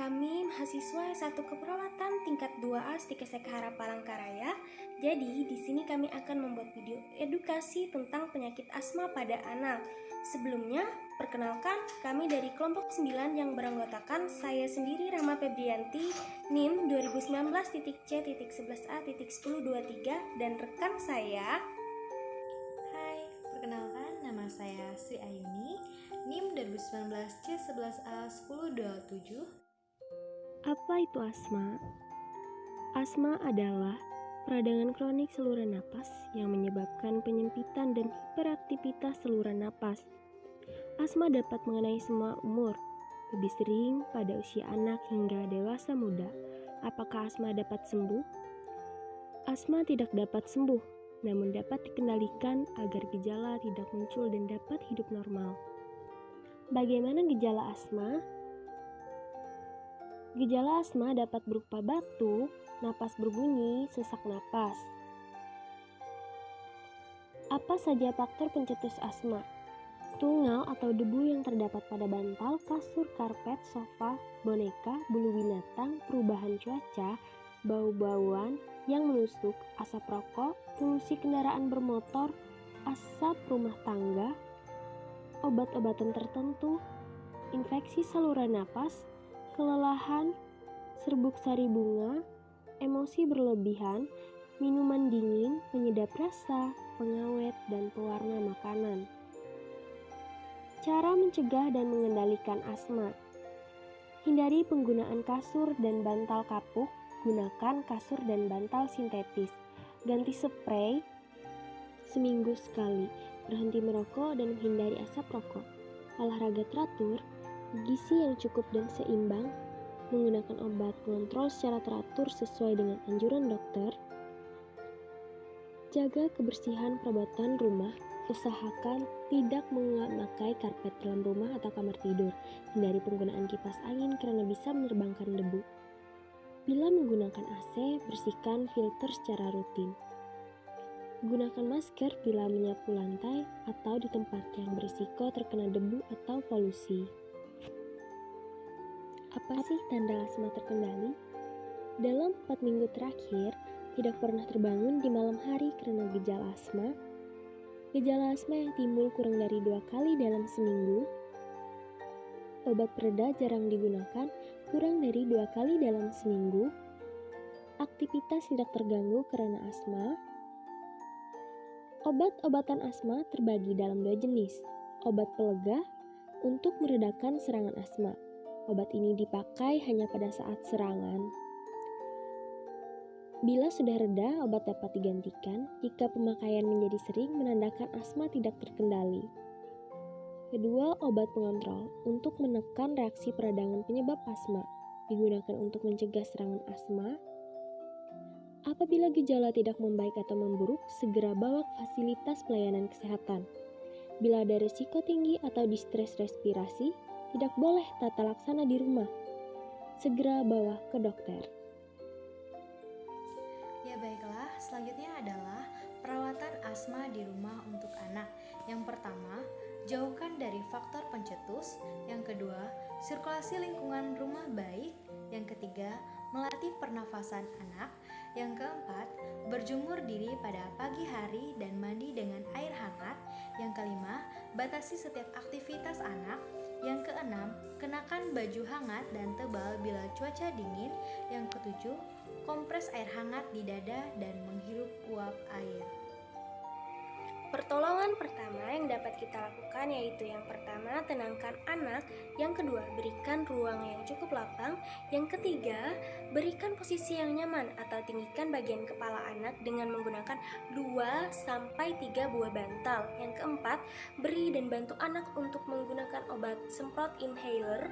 Kami mahasiswa S1 Keperawatan tingkat 2A Stikesek Hara Palangkaraya. Jadi, di sini kami akan membuat video edukasi tentang penyakit asma pada anak. Sebelumnya, perkenalkan kami dari kelompok 9 yang beranggotakan saya sendiri Rahma Febrianti, NIM 2019.C.11A.1023 dan rekan saya. Hai, perkenalkan nama saya Sri Ayuni, NIM 2019C11A1027. Apa itu asma? Asma adalah peradangan kronik saluran napas yang menyebabkan penyempitan dan hiperaktivitas saluran napas. Asma dapat mengenai semua umur, lebih sering pada usia anak hingga dewasa muda. Apakah asma dapat sembuh? Asma tidak dapat sembuh, namun dapat dikendalikan agar gejala tidak muncul dan dapat hidup normal. Bagaimana gejala asma? Gejala asma dapat berupa batuk, napas berbunyi, sesak napas. Apa saja faktor pencetus asma? Tungau atau debu yang terdapat pada bantal, kasur, karpet, sofa, boneka, bulu binatang, perubahan cuaca, bau-bauan yang menusuk, asap rokok, polusi kendaraan bermotor, asap rumah tangga, obat-obatan tertentu, infeksi saluran napas, kelelahan, serbuk sari bunga, emosi berlebihan, minuman dingin, penyedap rasa, pengawet, dan pewarna makanan. Cara mencegah dan mengendalikan asma. Hindari penggunaan kasur dan bantal kapuk, gunakan kasur dan bantal sintetis. Ganti spray seminggu sekali, berhenti merokok dan menghindari asap rokok. Olahraga teratur, gizi yang cukup dan seimbang, menggunakan obat pengontrol secara teratur sesuai dengan anjuran dokter, jaga kebersihan perawatan rumah, usahakan tidak memakai karpet dalam rumah atau kamar tidur, hindari penggunaan kipas angin karena bisa menerbangkan debu. Bila menggunakan AC, bersihkan filter secara rutin. Gunakan masker bila menyapu lantai atau di tempat yang berisiko terkena debu atau polusi. Apa sih tanda asma terkendali? Dalam 4 minggu terakhir, tidak pernah terbangun di malam hari karena gejala asma. Gejala asma yang timbul kurang dari 2 kali dalam seminggu. Obat pereda jarang digunakan kurang dari 2 kali dalam seminggu. Aktivitas tidak terganggu karena asma. Obat-obatan asma terbagi dalam 2 jenis. Obat pelega untuk meredakan serangan asma. Obat ini dipakai hanya pada saat serangan. Bila sudah reda, obat dapat digantikan. Jika pemakaian menjadi sering, menandakan asma tidak terkendali. Kedua, obat pengontrol untuk menekan reaksi peradangan penyebab asma. Digunakan untuk mencegah serangan asma. Apabila gejala tidak membaik atau memburuk, segera bawa ke fasilitas pelayanan kesehatan. Bila ada risiko tinggi atau distres respirasi, tidak boleh tata laksana di rumah. Segera bawa ke dokter. Ya baiklah, selanjutnya adalah perawatan asma di rumah untuk anak. Yang pertama, jauhkan dari faktor pencetus. Yang kedua, sirkulasi lingkungan rumah baik. Yang ketiga, melatih pernafasan anak. Yang keempat, berjemur diri pada pagi hari dan mandi dengan air hangat. Yang kelima, batasi setiap aktivitas anak. Yang keenam, kenakan baju hangat dan tebal bila cuaca dingin. Yang ketujuh, kompres air hangat di dada dan menghirup uap air. Pertolongan pertama yang dapat kita lakukan yaitu yang pertama, tenangkan anak. Yang kedua, berikan ruang yang cukup lapang. Yang ketiga, berikan posisi yang nyaman atau tinggikan bagian kepala anak dengan menggunakan 2-3 buah bantal. Yang keempat, beri dan bantu anak untuk menggunakan obat semprot inhaler.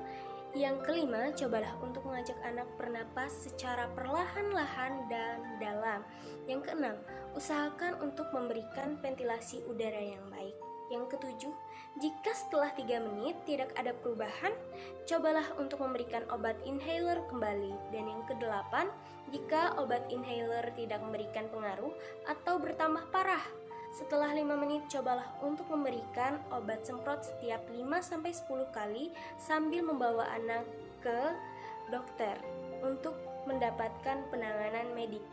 Yang kelima, cobalah untuk mengajak anak bernapas secara perlahan-lahan dan dalam. Yang keenam, usahakan untuk memberikan ventilasi udara yang baik. Yang ketujuh, jika setelah 3 menit tidak ada perubahan, cobalah untuk memberikan obat inhaler kembali. Dan yang kedelapan, jika obat inhaler tidak memberikan pengaruh atau bertambah parah, setelah 5 menit, cobalah untuk memberikan obat semprot setiap 5-10 kali sambil membawa anak ke dokter untuk mendapatkan penanganan medik.